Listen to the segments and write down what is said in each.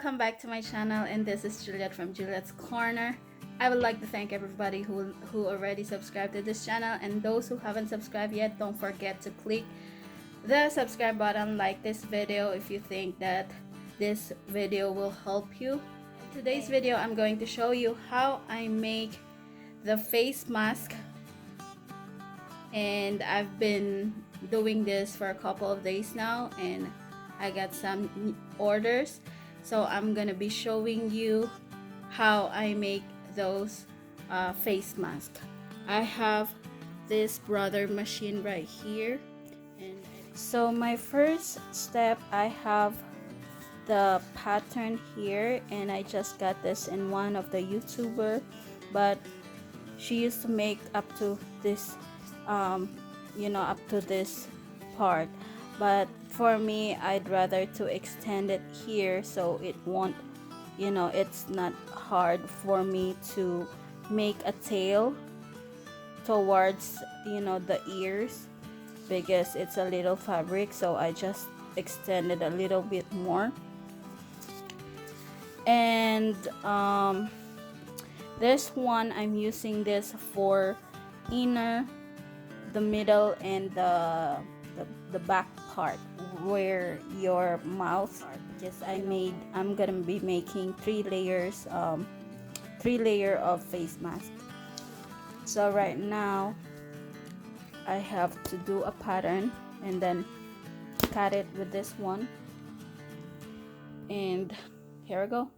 welcome back to my channel, and this is Juliet from Juliet's Corner. I would like to thank everybody who already subscribed to this channel, and those who haven't subscribed yet, don't forget to click the subscribe button, like this video if you think that this video will help you. In today's video, I'm going to show you how I make the face mask, and I've been doing this for a couple of days now, and I got some orders, so I'm gonna be showing you how I make those face masks. I have this Brother machine right here, and so my first step, I have the pattern here, and I just got this in one of the YouTuber, but she used to make up to this up to this part, but for me, I'd rather to extend it here so it won't, it's not hard for me to make a tail towards the ears, because it's a little fabric, so I just extended a little bit more. And this one, I'm using this for inner, the middle, and the back part where your mouth. Yes, I'm gonna be making three layer of face mask. So right now I have to do a pattern and then cut it with this one, and here we go.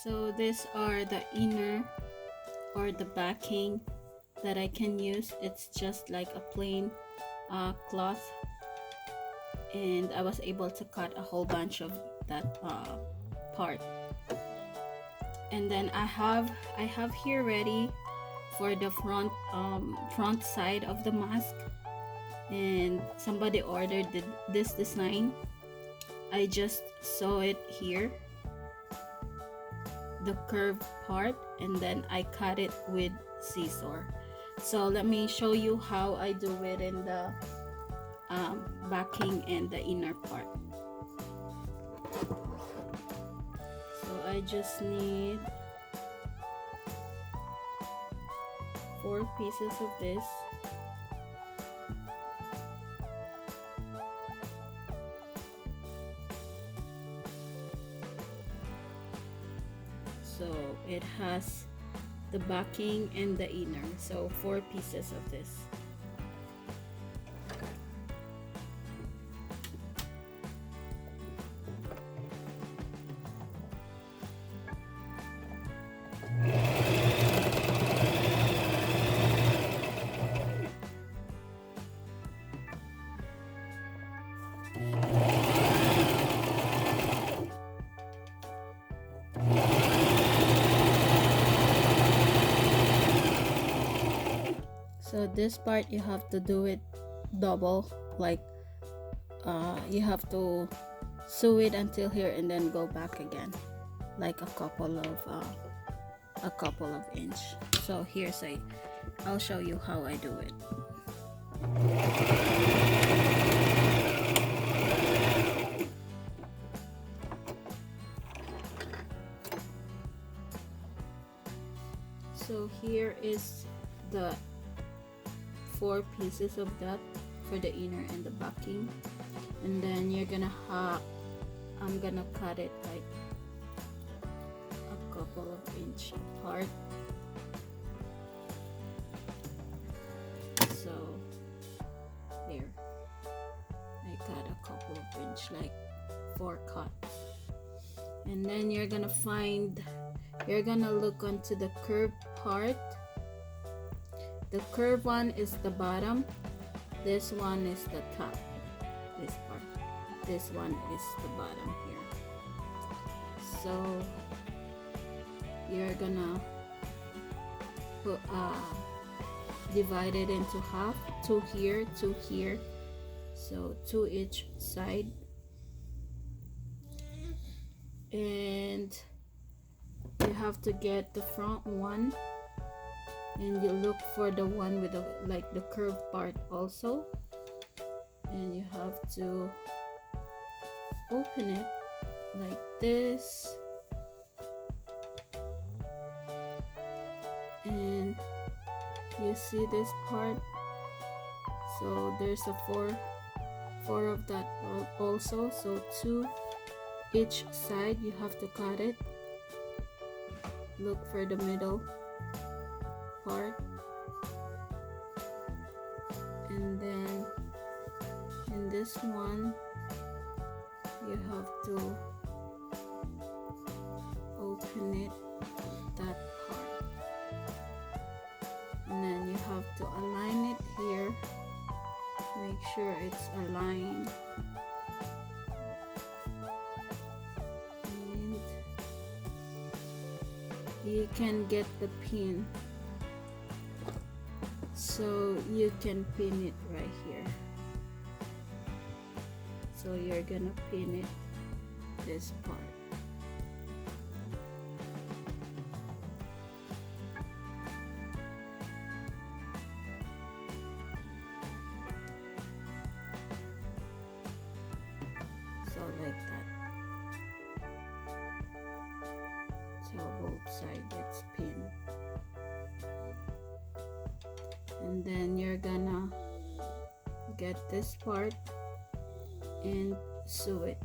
So these are the inner or the backing that I can use. It's just like a plain cloth, and I was able to cut a whole bunch of that part. And then I have here ready for the front side of the mask, and somebody ordered this design. I just saw it here, the curved part, and then I cut it with scissor. So let me show you how I do it in the backing and the inner part. So I just need 4 pieces of this. So it has the backing and the inner, so 4 pieces of this. So this part you have to do it double, like you have to sew it until here and then go back again, like a couple of inch. So here's I'll show you how I do it. So here is the 4 pieces of that for the inner and the backing, and then I'm gonna cut it like a couple of inch apart. So there, I cut a couple of inch, like 4 cuts, and then you're gonna look onto the curved part. The curved one is the bottom, this one is the top, this part, this one is the bottom here. So you're gonna put divide it into half, 2 here, 2 here, so 2 each side, and you have to get the front one, and you look for the one with the curved part also, and you have to open it like this, and you see this part, so there's a four of that also, so 2 each side. You have to cut it, look for the middle part, and then in this one you have to open it, that part, and then you have to align it here, make sure it's aligned, and you can get the pin, so you can pin it right here. So you're gonna pin it this part. So like that. So both sides it's pinned. And then you're gonna get this part and sew it.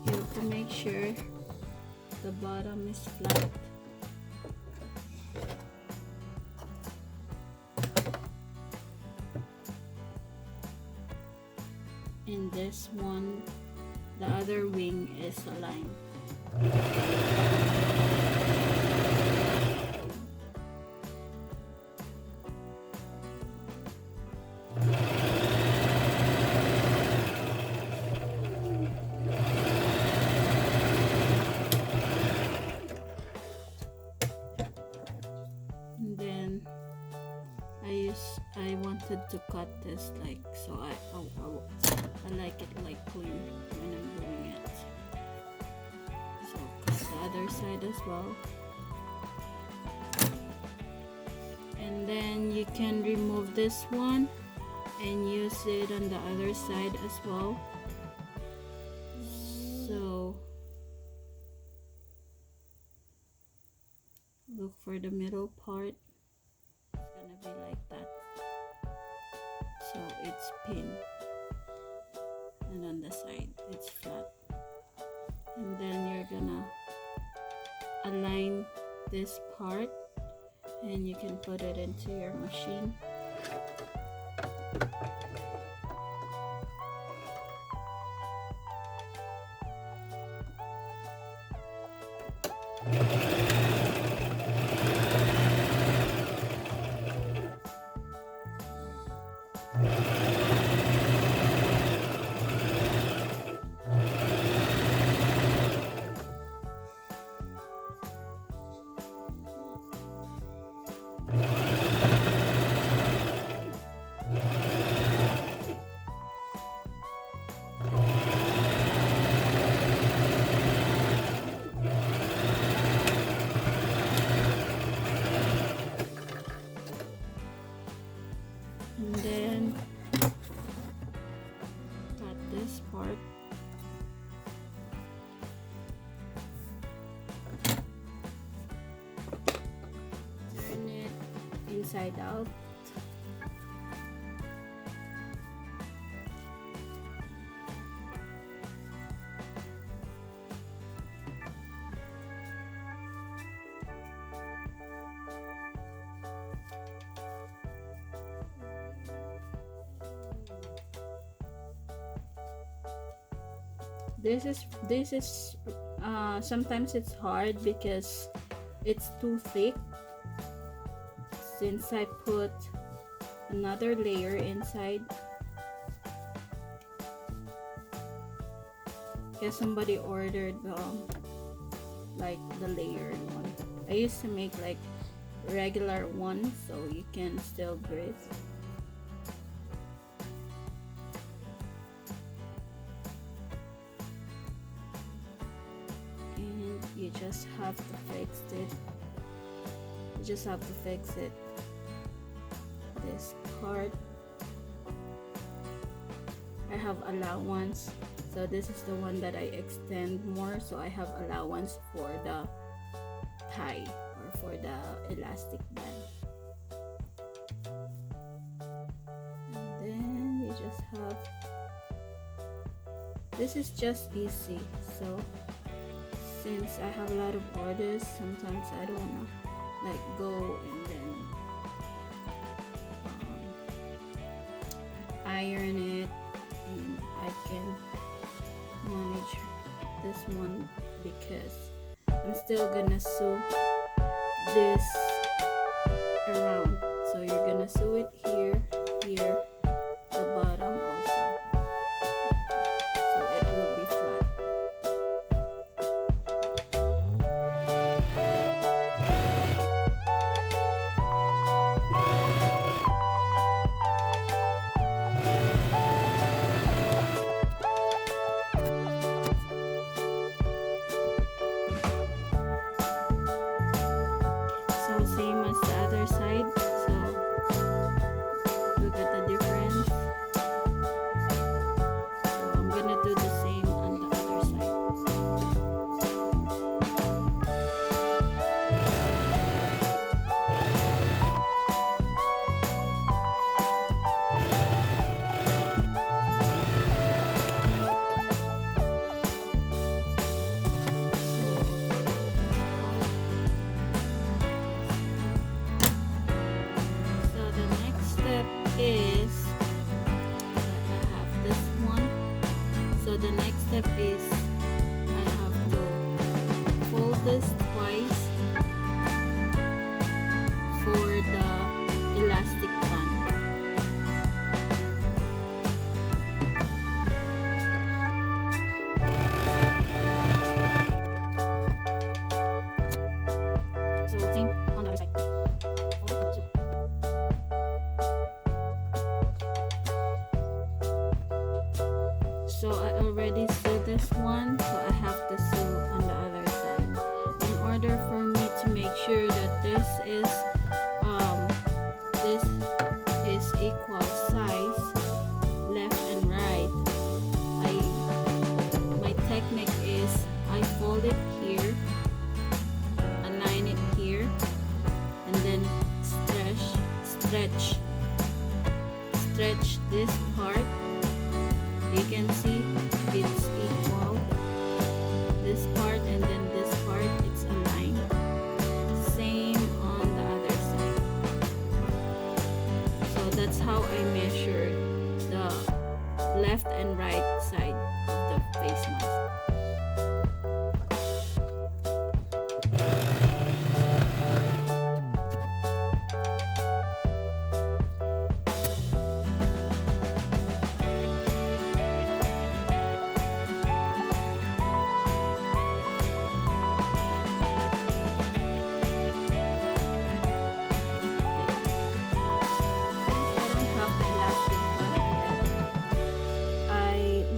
You have to make sure the bottom is flat. In this one, the other wing is aligned. And then I wanted to cut this like so. I like it like clean when I'm doing it. So cut the other side as well. And then you can remove this one and use it on the other side as well. So look for the middle part. It's gonna be like that. So it's pinned. And on the side it's flat, and then you're gonna align this part and you can put it into your machine. inside out. This is sometimes it's hard because it's too thick, since I put another layer inside, because somebody ordered like the layered one. I used to make like regular one so you can still breathe. And you just have to fix it. You just have to fix it. This part, I have allowance, so this is the one that I extend more, so I have allowance for the tie or for the elastic band. And then you just have, this is just easy. So since I have a lot of orders, sometimes I don't wanna like go and then iron it, and I can manage this one because I'm still gonna sew this around. So you're gonna sew it here, here, the bottom also, so it will be flat. So same as the other side. So look at the difference. So I'm gonna do the same on the other side. So the next step is, I have this one. So the next step is I have to fold this twice for the elastic band. So same on the other side. So I already sewed this one, so I have to sew on the other side. In order for me to make sure that this is equal size, left and right, my technique is I fold it here, align it here, and then stretch this part. You can see it's equal, this part and then this part, it's aligned. Same on the other side. So that's how I measure the left and right side of the face mask.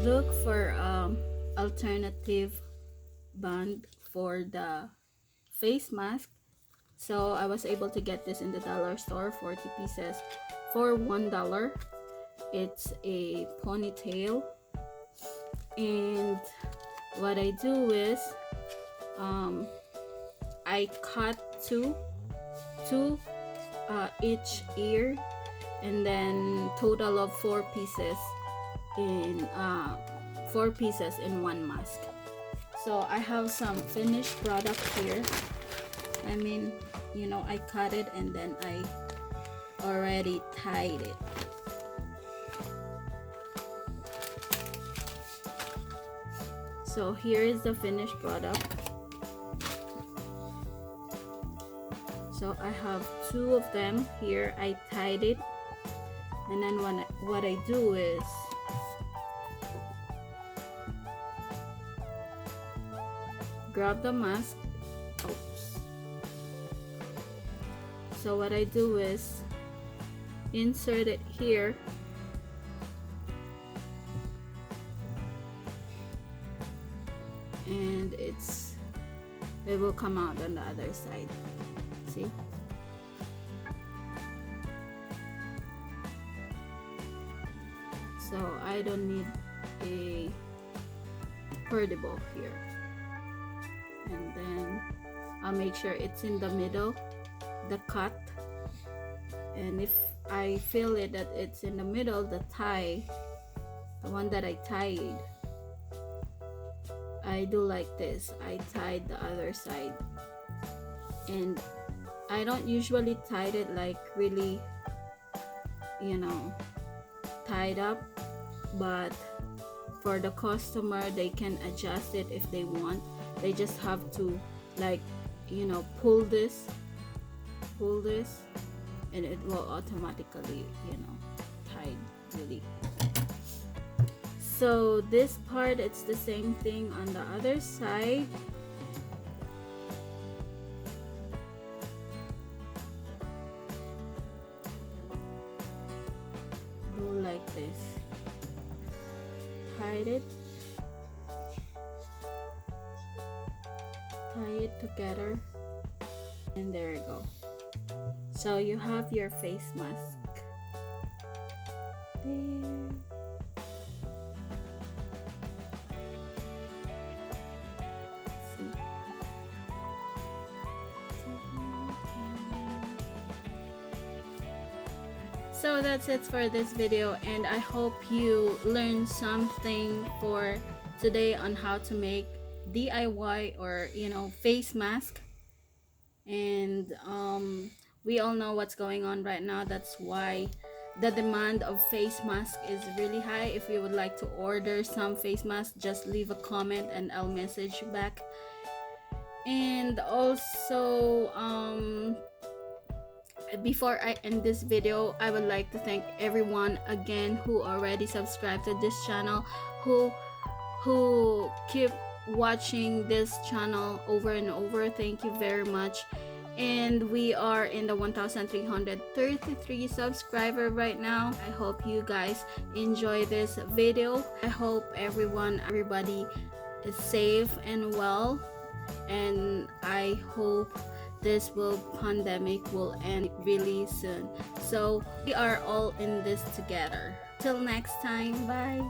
Look for alternative band for the face mask. So I was able to get this in the dollar store, 40 pieces for $1. It's a ponytail, and what I do is I cut two each ear, and then total of 4 pieces in one mask. So I have some finished product here. I mean, you know, I cut it and then I already tied it. So here is the finished product. So I have 2 of them here. I tied it, and then what I do is grab the mask. Oops. So what I do is insert it here, and it will come out on the other side. See? So I don't need a portable here. And then I'll make sure it's in the middle, the cut. And if I feel it that it's in the middle, the tie, the one that I tied, I do like this. I tied the other side, and I don't usually tie it like really, you know, tied up, but for the customer, they can adjust it if they want. They just have to, like, you know, pull this, and it will automatically, you know, tie really. So this part, it's the same thing on the other side. Do like this. Tie it together, and there you go. So you have your face mask there. So that's it for this video, and I hope you learned something for today on how to make DIY or, you know, face mask. And we all know what's going on right now. That's why the demand of face mask is really high. If you would like to order some face masks, just leave a comment and I'll message you back. And also before I end this video, I would like to thank everyone again who already subscribed to this channel, who keep watching this channel over and over. Thank you very much. And we are in the 1,333 subscriber right now. I hope you guys enjoy this video. I hope everybody is safe and well, and I hope this pandemic will end really soon. So we are all in this together. Till next time, bye.